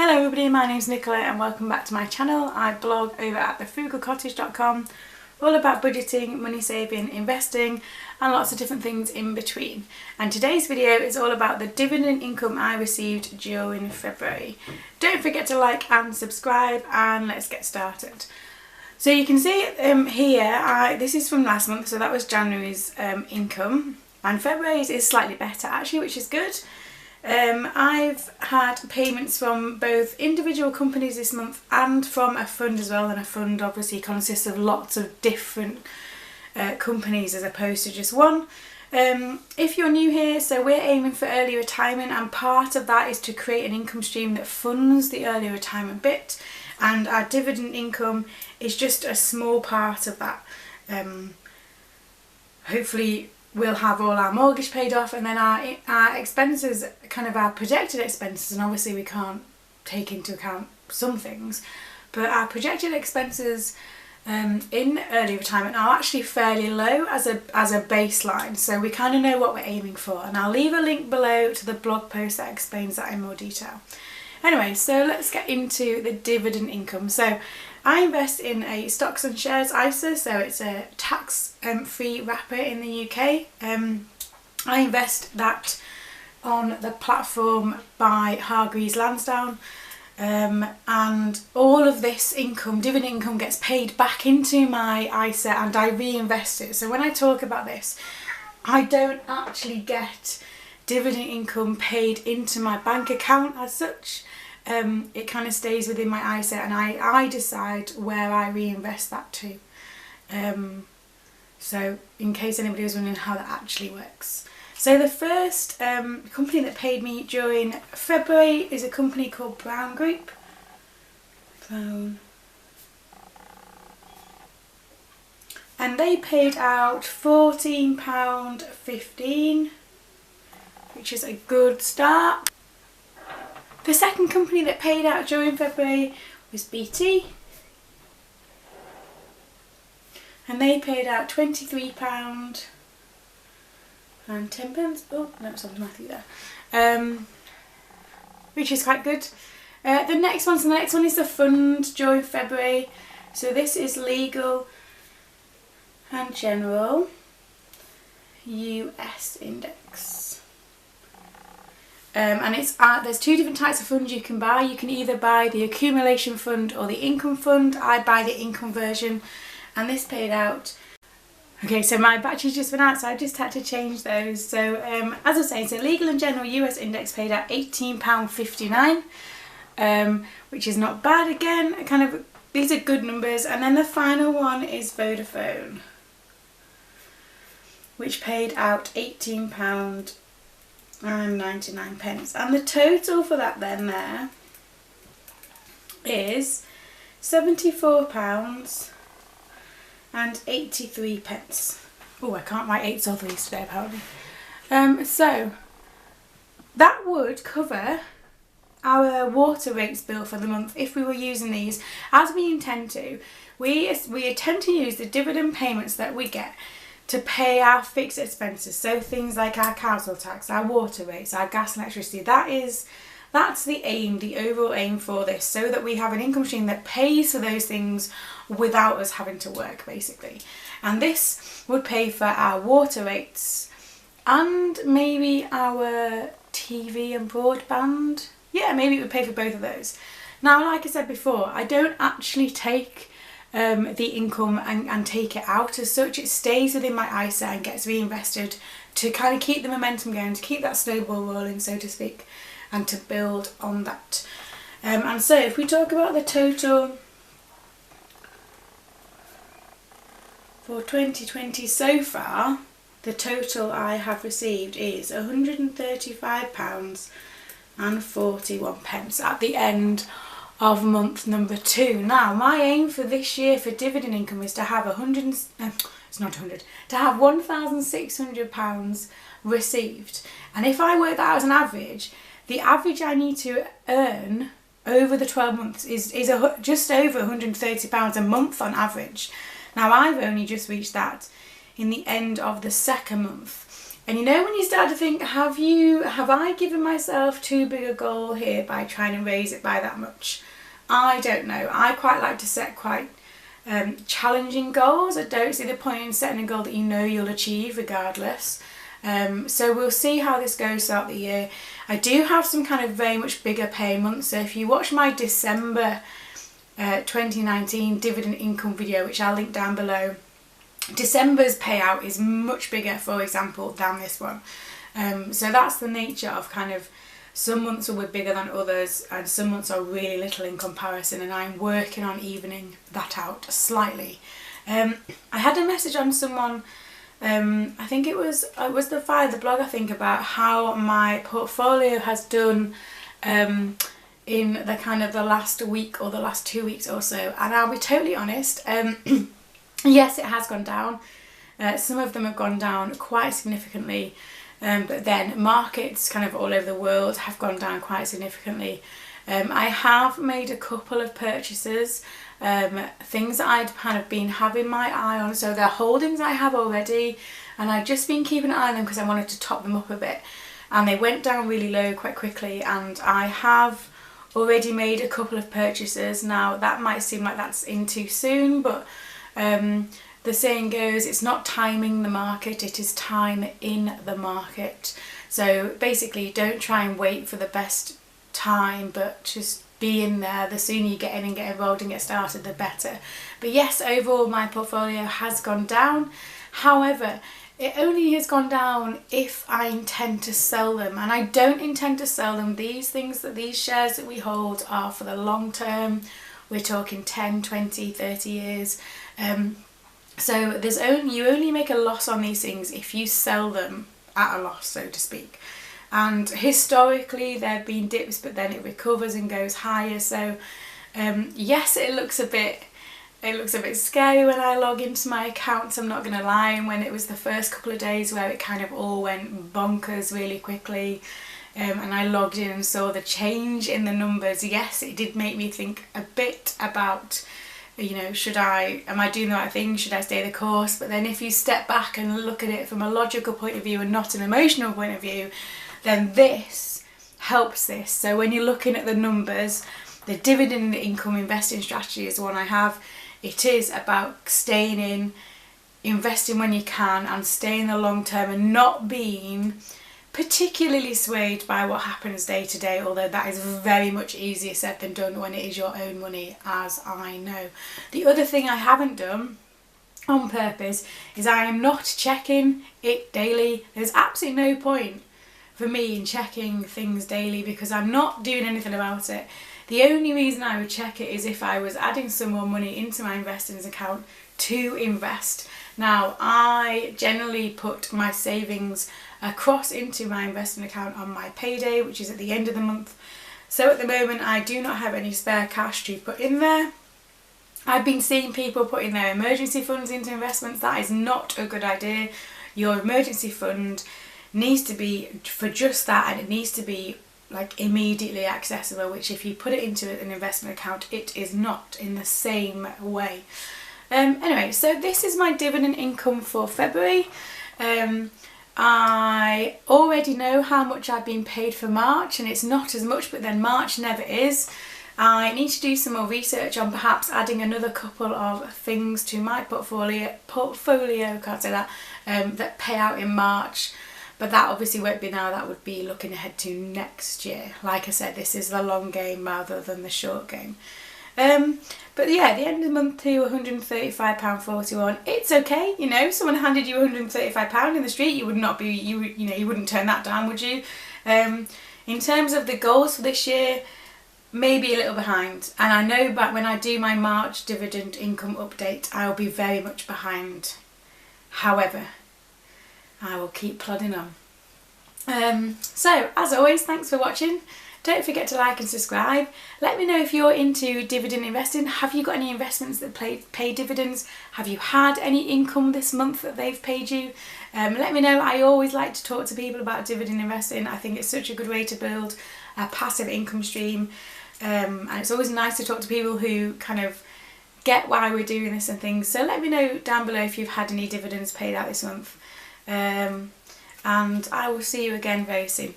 Hello everybody, my name's Nicola and welcome back to my channel. I blog over at thefrugalcottage.com, all about budgeting, money saving, investing and lots of different things in between. And today's video is all about the dividend income I received during February. Don't forget to like and subscribe and let's get started. So you can see here, this is from last month, so that was January's income, and February's is slightly better actually, which is good. I've had payments from both individual companies this month and from a fund as well, and a fund obviously consists of lots of different companies as opposed to just one. If you're new here, so we're aiming for early retirement, and part of that is to create an income stream that funds the early retirement bit, and our dividend income is just a small part of that. Hopefully we'll have all our mortgage paid off, and then our expenses, kind of our projected expenses, and obviously we can't take into account some things, but our projected expenses in early retirement are actually fairly low as a baseline, so we kind of know what we're aiming for, and I'll leave a link below to the blog post that explains that in more detail. Anyway, so let's get into the dividend income. So I invest in a stocks and shares ISA, so it's a tax-free wrapper in the UK. I invest that on the platform by Hargreaves Lansdown, and all of this income, dividend income, gets paid back into my ISA and I reinvest it. So when I talk about this, I don't actually get dividend income paid into my bank account as such. It kind of stays within my ISA, and I decide where I reinvest that to. So in case anybody was wondering how that actually works. So the first company that paid me during February is a company called Brown Group. Brown. And they paid out £14.15, which is a good start. The second company that paid out during February was BT, and they paid out £23 and 10p. Oh no, it's automatic there, which is quite good. The next one is the fund during February. So this is Legal and General US Index. And it's there's two different types of funds you can buy. You can either buy the accumulation fund or the income fund. I buy the income version, and this paid out. Okay, so my batteries just went out, so I just had to change those. So as I was saying, so Legal and General US Index paid out £18.59, which is not bad. Again, these are good numbers. And then the final one is Vodafone, which paid out £18.99, and the total for that then there is £74.83. Oh, I can't write 8s or 3s today apparently. So that would cover our water rates bill for the month if we were using these as we intend to. We intend to use the dividend payments that we get to pay our fixed expenses, so things like our council tax, our water rates, our gas and electricity. That's the aim, the overall aim for this, so that we have an income stream that pays for those things without us having to work, basically. And this would pay for our water rates and maybe our TV and broadband. Yeah, maybe it would pay for both of those. Now, like I said before, I don't actually take the income and take it out as such. It stays within my ISA and gets reinvested to kind of keep the momentum going, to keep that snowball rolling, so to speak, and to build on that. And so if we talk about the total for 2020 so far, the total I have received is £135.41 at the end of month number 2. Now, my aim for this year for dividend income is to have £1,600 received. And if I work that out as an average, the average I need to earn over the 12 months is just over £130 a month on average. Now, I've only just reached that in the end of the second month. And you know when you start to think, have I given myself too big a goal here by trying to raise it by that much? I don't know. I quite like to set quite challenging goals. I don't see the point in setting a goal that you know you'll achieve regardless. So we'll see how this goes throughout the year. I do have some kind of very much bigger pay months. So if you watch my December 2019 dividend income video, which I'll link down below, December's payout is much bigger, for example, than this one. So that's the nature of kind of some months will be bigger than others and some months are really little in comparison, and I'm working on evening that out slightly. I had a message on someone, I think it was the blog, I think, about how my portfolio has done in the kind of the last week or the last 2 weeks or so, and I'll be totally honest, yes, it has gone down. Some of them have gone down quite significantly, but then markets kind of all over the world have gone down quite significantly. I have made a couple of purchases, things that I'd kind of been having my eye on, so they're holdings I have already, and I've just been keeping an eye on them because I wanted to top them up a bit, and they went down really low quite quickly, and I have already made a couple of purchases. Now that might seem like that's in too soon, but the saying goes, it's not timing the market, it is time in the market. So basically don't try and wait for the best time, but just be in there. The sooner you get in and get involved and get started, the better. But yes, overall my portfolio has gone down. However, it only has gone down if I intend to sell them, and I don't intend to sell them. These shares that we hold are for the long term. We're talking 10, 20, 30 years. So you only make a loss on these things if you sell them at a loss, so to speak. And historically there have been dips, but then it recovers and goes higher. So yes, it looks a bit scary when I log into my accounts, I'm not going to lie. And when it was the first couple of days where it kind of all went bonkers really quickly, and I logged in and saw the change in the numbers, yes, it did make me think a bit about, you know, am I doing the right thing? Should I stay the course? But then if you step back and look at it from a logical point of view and not an emotional point of view, then this helps this. So when you're looking at the numbers, the dividend income investing strategy is the one I have. It is about staying in, investing when you can, and staying the long term and not being particularly swayed by what happens day to day, although that is very much easier said than done when it is your own money, as I know. The other thing I haven't done on purpose is I am not checking it daily. There's absolutely no point for me in checking things daily because I'm not doing anything about it. The only reason I would check it is if I was adding some more money into my investings account to invest. Now, I generally put my savings across into my investment account on my payday, which is at the end of the month. So at the moment I do not have any spare cash to put in there. I've been seeing people putting their emergency funds into investments. That is not a good idea. Your emergency fund needs to be for just that, and it needs to be like immediately accessible, which if you put it into an investment account, it is not in the same way. Anyway, so this is my dividend income for February. I already know how much I've been paid for March, and it's not as much, but then March never is. I need to do some more research on perhaps adding another couple of things to my portfolio, can't say that, that pay out in March. But that obviously won't be now, that would be looking ahead to next year. Like I said, this is the long game rather than the short game. But yeah, the end of the month to £135.41. It's okay, you know. Someone handed you £135 in the street, you would not be, you wouldn't turn that down, would you? In terms of the goals for this year, maybe a little behind. And I know back when I do my March dividend income update, I'll be very much behind. However, I will keep plodding on. So as always, thanks for watching. Don't forget to like and subscribe. Let me know if you're into dividend investing. Have you got any investments that pay dividends? Have you had any income this month that they've paid you? Let me know. I always like to talk to people about dividend investing. I think it's such a good way to build a passive income stream. And it's always nice to talk to people who kind of get why we're doing this and things. So let me know down below if you've had any dividends paid out this month. and I will see you again very soon.